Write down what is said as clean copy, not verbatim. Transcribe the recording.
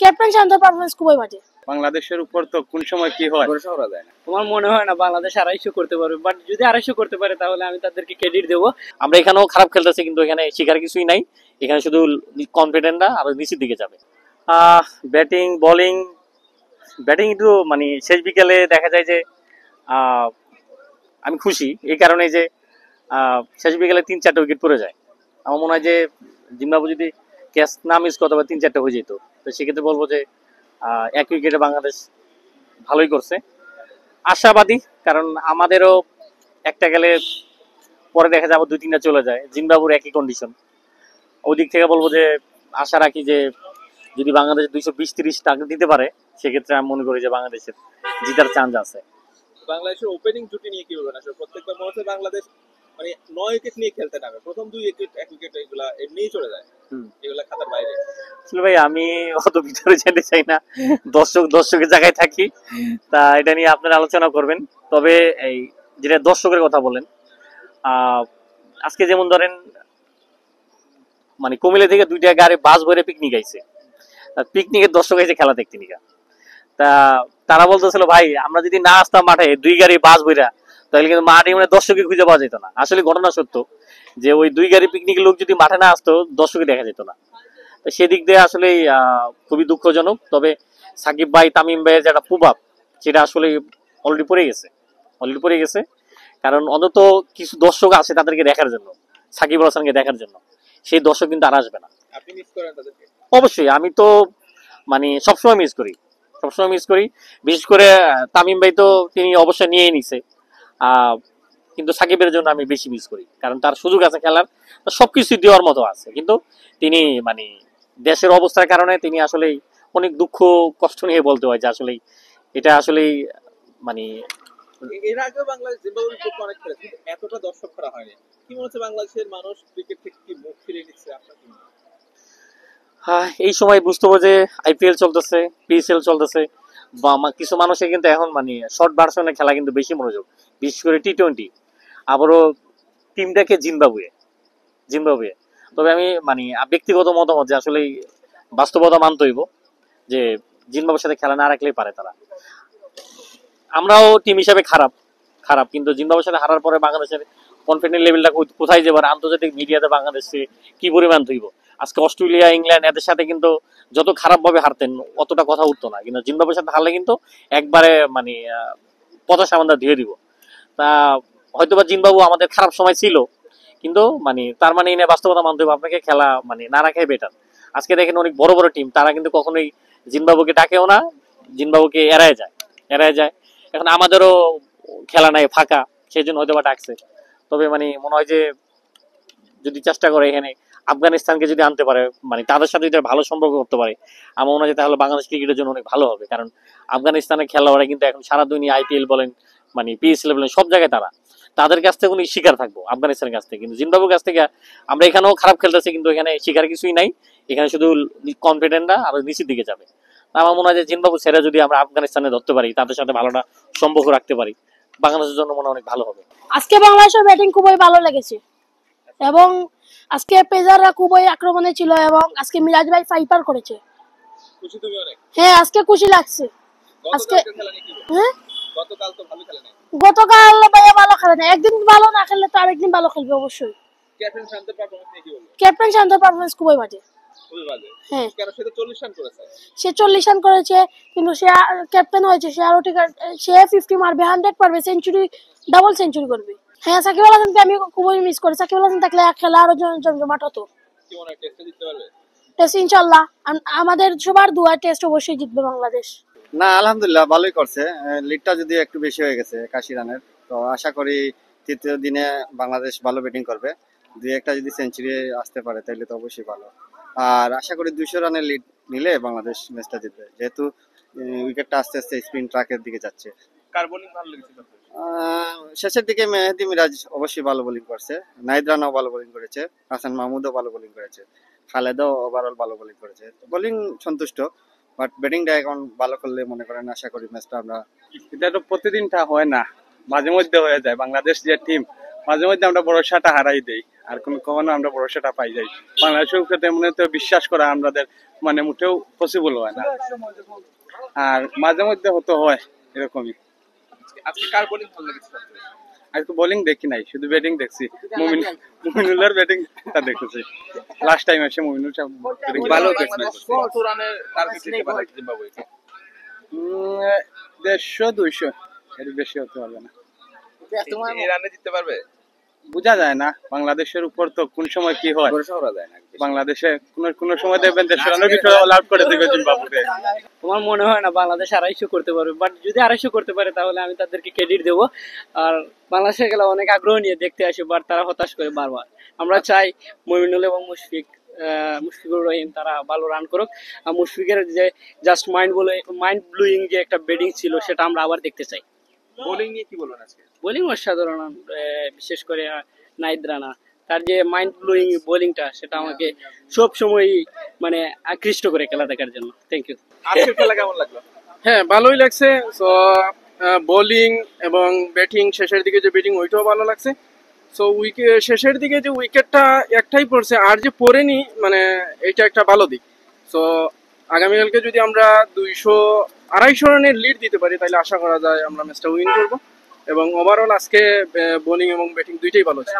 Captain শান্তর performance খুবই বাজে। বাংলাদেশের উপর তো কোন সময় কি হয় ভরসা করা যায় না। তোমার মনে হয় না বাংলাদেশ 250 করতে পারবে? বাট যদি 250 করতে পারে তাহলে আমি তাদেরকে ক্রেডিট দেবো। আমরা এখানেও খারাপ খেলতেছি, কিন্তু এখানে শিকার কিছুই নাই। এখানে শুধু কনফিডেন্টরা আরো নিচের দিকে যাবে। ব্যাটিং বোলিং, ব্যাটিং একটু মানে শেষ বিকেলে দেখা যায় যে আমি খুশি এই কারণে যে শেষ বিকেলে 3-4টা উইকেট পড়ে যায়। আমার মনে হয় যে জিম্বাবুয়ে যদি ক্যাচ না মিস করতে পারে 3-4টা হয়ে যেত। তো সেক্ষেত্রে বলবো যে 1 উইকেটে বাংলাদেশ ভালোই করছে, আশাবাদী। কারণ আমাদেরও একটা গেলে পরে দেখা যাবে 2-3টা চলে যায়। জিম্বাবুয়ের একই কন্ডিশন। ওই দিক থেকে বলবো যে আশা রাখি যে যদি বাংলাদেশ 220-30 টার্গেট দিতে পারে, সেক্ষেত্রে আমি মনে করি যে বাংলাদেশের জিতার চান্স আছে। বাংলাদেশের ওপেনিং জুটি নিয়ে কি বলবেন? আসলে প্রত্যেকবার মনে হচ্ছে বাংলাদেশ মানে 9 উইকেট নিয়ে খেলতে নামে, প্রথম 2 উইকেট 1 উইকেট এগুলা এমনিই চলে যায়, এগুলা খাতার বাইরে। আসলে ভাই আমি অত ভিতরে যেতে চাই না, দর্শকের জায়গায় থাকি। তা এটা নিয়ে আপনারা আলোচনা করবেন। তবে এই যেটা দর্শকের কথা বলেন, আজকে যেমন ধরেন মানে কুমিল্লা থেকে 2টা গাড়ি বাস ভরে পিকনিক আইছে, পিকনিকের দর্শক আইছে খেলা দেখতে নিকা। তা তারা বলতেছিল ভাই আমরা যদি না আসতাম মাঠে 2 গাড়ি বাস ভরা, তাহলে কিন্তু মাঠে মানে দর্শকই খুঁজে পাওয়া যেত না। আসলে ঘটনা সত্য যে ওই 2 গাড়ি পিকনিকের লোক যদি মাঠে না আসতো, দর্শকই দেখা যেত না। তো সেদিক দিয়ে আসলে খুবই দুঃখজনক। তবে সাকিব ভাই তামিম ভাইয়ের যেটা প্রভাব, সেটা আসলে অলরেডি পড়ে গেছে। কারণ অন্তত কিছু দর্শক আছে তাদেরকে দেখার জন্য, সাকিব আল হাসানকে দেখার জন্য। সেই দর্শক কিন্তু আর আসবে না। আপনি মিস করেন তাদেরকে? অবশ্যই, আমি তো মানে সবসময় মিস করি। বিশেষ করে তামিম ভাই তো তিনি অবশ্যই নিয়েই নিছে, কিন্তু সাকিবের জন্য আমি বেশি মিস করি। কারণ তার সুযোগ আছে খেলার, সবকিছু দেওয়ার মতো আছে, কিন্তু তিনি মানে দেশের অবস্থার কারণে তিনি আসলে অনেক দুঃখ কষ্ট নিয়ে বলতে হয় যে আসলে এটা আসলে মানে এর আগেও বাংলাদেশ জিম্বাবুয়ের পক্ষে অনেক খেলেছে, কিন্তু এতটা দর্শক করা হয়নি। কি মনে হচ্ছে বাংলাদেশের মানুষ ক্রিকেট থেকে কি মুখ ফিরিয়ে নিচ্ছে? আপনার কি মনে হয়? এই সময় বুঝতে হবে যে আইপিএল চলতেছে, পিএসএল চলতেছে, বা কিছু মানুষের কিন্তু এখন মানে শর্ট ভার্সনের খেলা কিন্তু বেশি মনোযোগ, বিশেষ করে টি-20। আবারও টিমটাকে জিম্বাবুয়ে। তবে আমি মানে ব্যক্তিগত মতামত যে আসলে বাস্তবতা মানতে হইব যে জিম্বাবুয়ের সাথে খেলা না রাখলেই পারে তারা। আমরাও টিম হিসাবে খারাপ, কিন্তু জিম্বাবুয়ের সাথে হারার পরে বাংলাদেশের কনফিডেন্স লেভেলটা কোথায় যাবে? আর আন্তর্জাতিক মিডিয়াতে বাংলাদেশে কি পরিমাণ ধইব? আজকে অস্ট্রেলিয়া, ইংল্যান্ড এদের সাথে কিন্তু যত খারাপ ভাবে হারতেন অতটা কথা উঠতো না, কিন্তু জিম্বাবুয়ের সাথে হারলে কিন্তু একবারে মানে পতাশা আমরা ধুয়ে দিব। তা হয়তোবা জিম্বাবুয়ে আমাদের খারাপ সময় ছিল, কিন্তু মানে তার মানে এই বাস্তবতা মানতে হবে আপনাকে, খেলা মানে না রাখাই বেটার। আজকে দেখেন অনেক বড় বড় টিম তারা কিন্তু কখনোই জিম্বাবুয়েকে ডাকেও না, জিম্বাবুয়েকে এড়ায় যায়। এখন আমাদেরও খেলা নাই, ফাঁকা, সেই জন্য হয়তো বা ডাকছে। তবে মানে মনে হয় যে যদি চেষ্টা করে এখানে আফগানিস্তানকে যদি আনতে পারে, মানে তাদের সাথে যদি ভালো সম্পর্ক করতে পারে, আমার মনে হয় তাহলে বাংলাদেশ ক্রিকেটের জন্য অনেক ভালো হবে। কারণ আফগানিস্তানের খেলোয়াড়রা কিন্তু এখন সারা দুনিয়া আইপিএল বলেন, মানে পিএসএল বলেন, সব জায়গায় তাদের কাছ থেকে উনি শিকার থাকবো আফগানিস্তানের কাছ থেকে। কিন্তু জিম্বাবুয়ের কাছ থেকে আমরা এখানেও খারাপ খেলতেছি, কিন্তু এখানে শিকার কিছুই নাই। এখানে শুধু কনফিডেন্টরা আরো নিচের দিকে যাবে। আমার মনে হয় যে জিম্বাবুয়ে ছেড়ে যদি আমরা আফগানিস্তানে ধরতে পারি, তাদের সাথে ভালোটা সম্পর্ক রাখতে পারি, বাংলাদেশের জন্য মনে অনেক ভালো হবে। আজকে বাংলাদেশের ব্যাটিং খুবই ভালো লেগেছে, এবং আজকে পেসাররা খুবই আক্রমণে ছিল, এবং আজকে মিরাজ ভাই ফাইপার করেছে। খুশি তুমি অনেক? হ্যাঁ, আজকে খুশি লাগছে। আজকে হ্যাঁ, গতকাল তো ভালো খেলে নাই। গতকাল ভাইয়া ভালো খেলে না, একদিন ভালো না খেললে তো আরেকদিন ভালো খেলবে অবশ্যই। ক্যাপ্টেন শান্তর পারফরম্যান্স নিয়ে কি বলবো? ক্যাপ্টেন শান্তর পারফরমেন্স খুবই বাজে। খুবই বাজে? হ্যাঁ। কেন? সে তো 40 রান করেছে। সে 40 রান করেছে, কিন্তু সে ক্যাপ্টেন হয়েছে, সে আরো ঠিক সে 50 মারবে, 100 পারবে, সেঞ্চুরি, ডাবল সেঞ্চুরি করবে। হ্যাঁ, সাকিব আল হাসানকে আমি খুবই মিস করি। সাকিব আল হাসান থাকলে খেলা আরো জমজমাট হতো। কি মনে হয় টেস্টে জিততে পারবে? টেস্ট ইনশাআল্লাহ, আমাদের সবার দোয়া টেস্ট অবশ্যই জিতবে বাংলাদেশ। না, আলহামদুলিল্লাহ ভালোই করছে। লিডটা যদি একটু বেশি হয়ে গেছে 81 রানের, তো আশা করি তৃতীয় দিনে বাংলাদেশ ভালো ব্যাটিং করবে। 2-1টা যদি সেঞ্চুরি আসতে পারে তাহলে তো অবশ্যই ভালো। আর আশা করি 200 রানের লিড নিলে বাংলাদেশ ম্যাচটা জিতবে, যেহেতু উইকেটটা আস্তে আস্তে স্পিন ট্র্যাকের দিকে যাচ্ছে। কার বোলিং ভালো লেগেছে? শেষের দিকে মেহেদী মিরাজ অবশ্যই ভালো বোলিং করছে, নাহিদ রানাও ভালো বোলিং করেছে, হাসান মাহমুদও ভালো বোলিং করেছে, খালেদও ওভারঅল ভালো বোলিং করেছে। বোলিং সন্তুষ্ট, বাট ব্যাটিংটা এখন ভালো করলে মনে করেন আশা করি ম্যাচটা আমরা। এটা তো প্রতিদিনটা হয় না, মাঝে মধ্যে হয়ে যায়। বাংলাদেশ যে টিম মাঝে মধ্যে আমরা ভরসাটা হারাই দেই, আর কখনো আমরা ভরসাটা পাই যাই। বাংলাদেশের উপরে তেমনি তো বিশ্বাস করা আমাদের মানে মোটেও পসিবল হয় না, আর মাঝে মধ্যে হতে হয় এরকমই। আজকে কার বোলিং ভালো লেগেছে সবচেয়ে? আজকে বোলিং দেখি নাই, শুধু ব্যাটিং দেখছি। মুমিনুলের ব্যাটিংটা দেখেছি লাস্ট টাইম এসে। মুমিনুল সাহেব batting ভালো ভালো বাংলাদেশ কত রানের টার্গেট দিতে পারে জিম্বাবুয়েকে? 150-200 এর বেশি হতে পারবে না। এই রানে জিততে পারবে? বোঝা যায় না, বাংলাদেশের উপর তো কোন সময় কি হয়। ভরসা করা যায় না। বাংলাদেশে কোন সময় দেখবেন 150 রানের ভিতরে অল আউট করে দেবে জিম্বাবুয়ে। আমার মনে হয় না বাংলাদেশ 250 করতে পারবে, বাট যদি 250 করতে পারে তাহলে আমি তাদেরকে ক্রেডিট দেবো। আর বাংলাদেশের খেলা অনেক আগ্রহ নিয়ে দেখতে আসে, বাট তারা হতাশ করে বারবার। আমরা চাই মমিনুল এবং মুশফিকুর রহিম তারা ভালো রান করুক। আর মুশফিকের যে জাস্ট মাইন্ড ব্লোয়িং যে একটা ব্যাটিং ছিল সেটা আমরা আবার দেখতে চাই। বোলিং নিয়ে কি বলবেন আজকে? বোলিং অসাধারণ, বিশেষ করে নাহিদ রানা, তার যে মাইন্ড ব্লোয়িং বোলিংটা সেটা আমাকে সব সময় মানে আকৃষ্ট করে খেলা দেখার জন্য। Thank you. আজকের খেলা কেমন লাগলো? হ্যাঁ, ভালোই লাগছে। সো বোলিং এবং ব্যাটিং, শেষের দিকে যে ব্যাটিং ওইটাও ভালো লাগছে। সো শেষের দিকে যে উইকেটটা একটাই পড়ছে আর যে পড়েনি, মানে এটা একটা ভালো দিক। সো আগামীকালকে যদি আমরা 200-250 রানের লিড দিতে পারি তাহলে আশা করা যায় আমরা ম্যাচটা উইন করবো। এবং ওভারঅল আজকে বোলিং এবং ব্যাটিং দুইটাই ভালো ছিল।